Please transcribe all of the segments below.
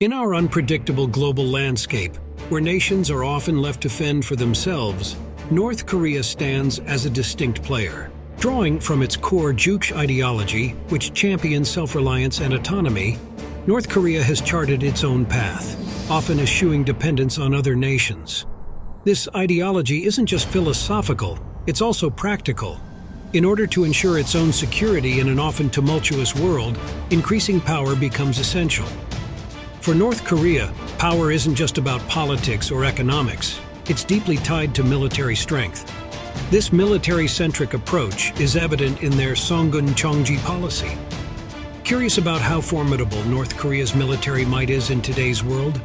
In our unpredictable global landscape, where nations are often left to fend for themselves, North Korea stands as a distinct player. Drawing from its core Juche ideology, which champions self-reliance and autonomy, North Korea has charted its own path, often eschewing dependence on other nations. This ideology isn't just philosophical, it's also practical. In order to ensure its own security in an often tumultuous world, increasing power becomes essential. For North Korea, power isn't just about politics or economics. It's deeply tied to military strength. This military-centric approach is evident in their Songun Chongji policy. Curious about how formidable North Korea's military might is in today's world?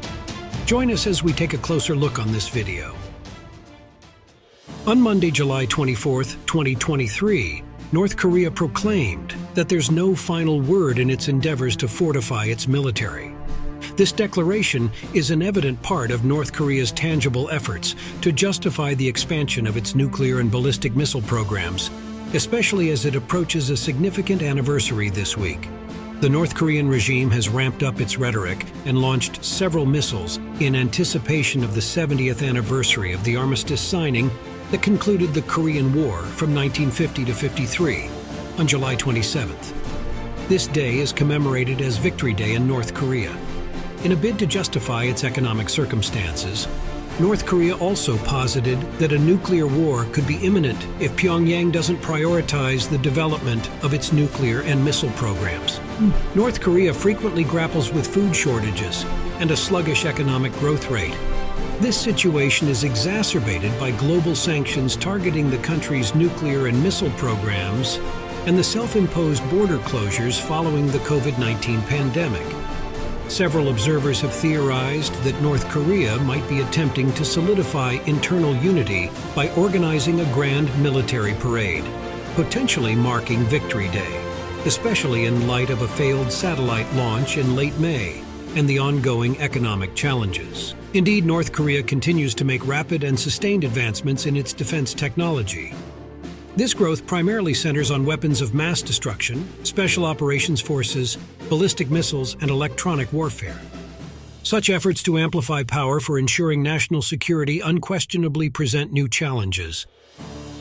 Join us as we take a closer look on this video. On Monday, July 24, 2023, North Korea proclaimed that there's no final word in its endeavors to fortify its military. This declaration is an evident part of North Korea's tangible efforts to justify the expansion of its nuclear and ballistic missile programs, especially as it approaches a significant anniversary this week. The North Korean regime has ramped up its rhetoric and launched several missiles in anticipation of the 70th anniversary of the armistice signing that concluded the Korean War from 1950 to 53 on July 27th. This day is commemorated as Victory Day in North Korea. In a bid to justify its economic circumstances, North Korea also posited that a nuclear war could be imminent if Pyongyang doesn't prioritize the development of its nuclear and missile programs. North Korea frequently grapples with food shortages and a sluggish economic growth rate. This situation is exacerbated by global sanctions targeting the country's nuclear and missile programs and the self-imposed border closures following the COVID-19 pandemic. Several observers have theorized that North Korea might be attempting to solidify internal unity by organizing a grand military parade, potentially marking Victory Day, especially in light of a failed satellite launch in late May and the ongoing economic challenges. Indeed, North Korea continues to make rapid and sustained advancements in its defense technology. This growth primarily centers on weapons of mass destruction, special operations forces, ballistic missiles, and electronic warfare. Such efforts to amplify power for ensuring national security unquestionably present new challenges.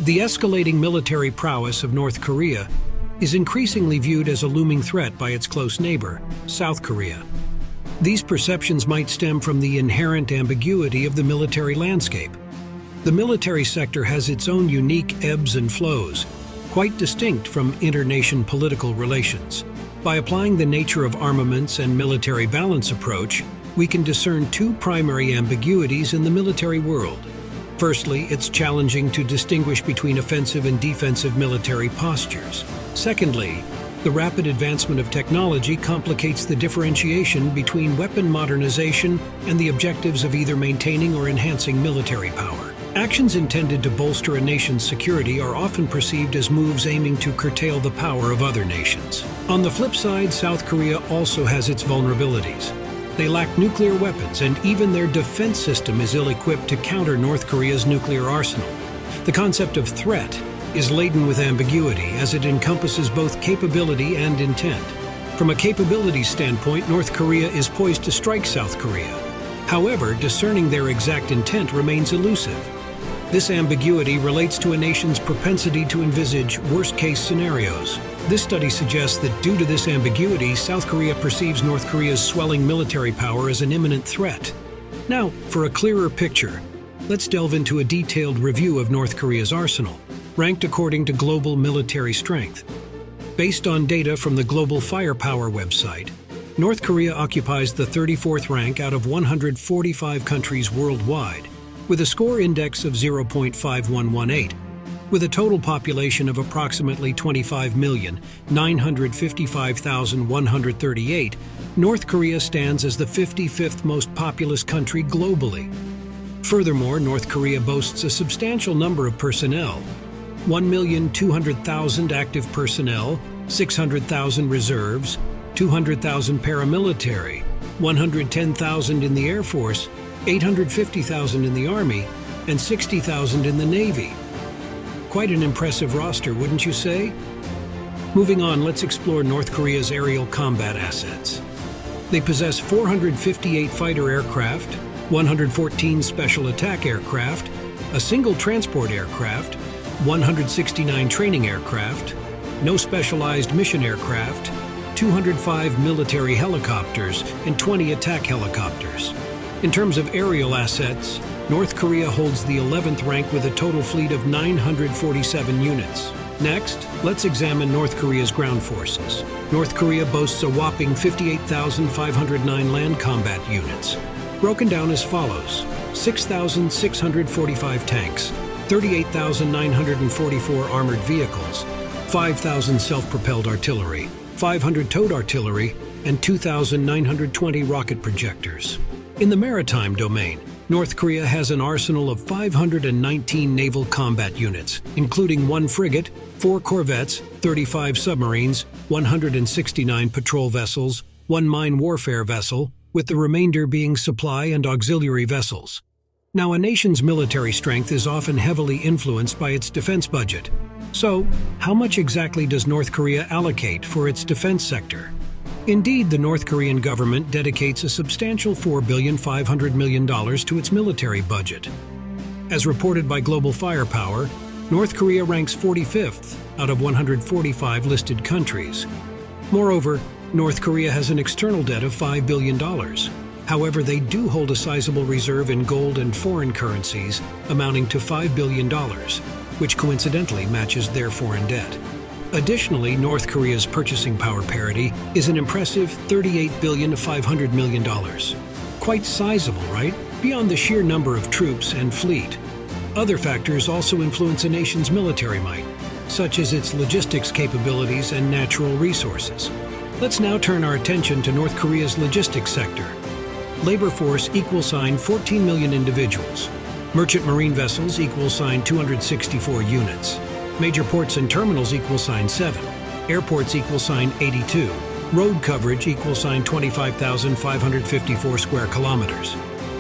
The escalating military prowess of North Korea is increasingly viewed as a looming threat by its close neighbor, South Korea. These perceptions might stem from the inherent ambiguity of the military landscape. The military sector has its own unique ebbs and flows, quite distinct from inter-nation political relations. By applying the nature of armaments and military balance approach, we can discern two primary ambiguities in the military world. Firstly, it's challenging to distinguish between offensive and defensive military postures. Secondly, the rapid advancement of technology complicates the differentiation between weapon modernization and the objectives of either maintaining or enhancing military power. Actions intended to bolster a nation's security are often perceived as moves aiming to curtail the power of other nations. On the flip side, South Korea also has its vulnerabilities. They lack nuclear weapons, and even their defense system is ill-equipped to counter North Korea's nuclear arsenal. The concept of threat is laden with ambiguity, as it encompasses both capability and intent. From a capabilities standpoint, North Korea is poised to strike South Korea. However, discerning their exact intent remains elusive. This ambiguity relates to a nation's propensity to envisage worst-case scenarios. This study suggests that due to this ambiguity, South Korea perceives North Korea's swelling military power as an imminent threat. Now, for a clearer picture, let's delve into a detailed review of North Korea's arsenal, ranked according to global military strength. Based on data from the Global Firepower website, North Korea occupies the 34th rank out of 145 countries worldwide, with a score index of 0.5118. With a total population of approximately 25,955,138, North Korea stands as the 55th most populous country globally. Furthermore, North Korea boasts a substantial number of personnel: 1,200,000 active personnel, 600,000 reserves, 200,000 paramilitary, 110,000 in the Air Force, 850,000 in the Army, and 60,000 in the Navy. Quite an impressive roster, wouldn't you say? Moving on, let's explore North Korea's aerial combat assets. They possess 458 fighter aircraft, 114 special attack aircraft, a single transport aircraft, 169 training aircraft, no specialized mission aircraft, 205 military helicopters, and 20 attack helicopters. In terms of aerial assets, North Korea holds the 11th rank with a total fleet of 947 units. Next, let's examine North Korea's ground forces. North Korea boasts a whopping 58,509 land combat units, broken down as follows: 6,645 tanks, 38,944 armored vehicles, 5,000 self-propelled artillery, 500 towed artillery, and 2,920 rocket projectors. In the maritime domain, North Korea has an arsenal of 519 naval combat units, including 1 frigate, 4 corvettes, 35 submarines, 169 patrol vessels, 1 mine warfare vessel, with the remainder being supply and auxiliary vessels. Now, a nation's military strength is often heavily influenced by its defense budget. So, how much exactly does North Korea allocate for its defense sector? Indeed, the North Korean government dedicates a substantial $4.5 billion to its military budget. As reported by Global Firepower, North Korea ranks 45th out of 145 listed countries. Moreover, North Korea has an external debt of $5 billion. However, they do hold a sizable reserve in gold and foreign currencies, amounting to $5 billion, which coincidentally matches their foreign debt. Additionally, North Korea's purchasing power parity is an impressive $38.5 billion. Quite sizable, right? Beyond the sheer number of troops and fleet. Other factors also influence a nation's military might, such as its logistics capabilities and natural resources. Let's now turn our attention to North Korea's logistics sector. Labor force =14 million individuals. Merchant marine vessels =264 units. Major ports and terminals =7. Airports =82. Road coverage =25,554 square kilometers.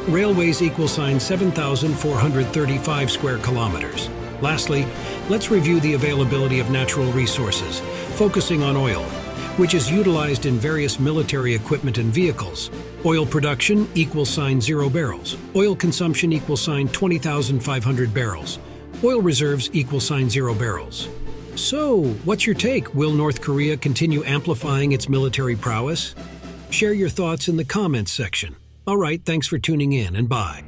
Railways =7,435 square kilometers. Lastly, let's review the availability of natural resources, focusing on oil, which is utilized in various military equipment and vehicles. Oil production =0 barrels. Oil consumption =20,500 barrels. Oil reserves =0 barrels. So, what's your take? Will North Korea continue amplifying its military prowess? Share your thoughts in the comments section. All right, thanks for tuning in, and bye.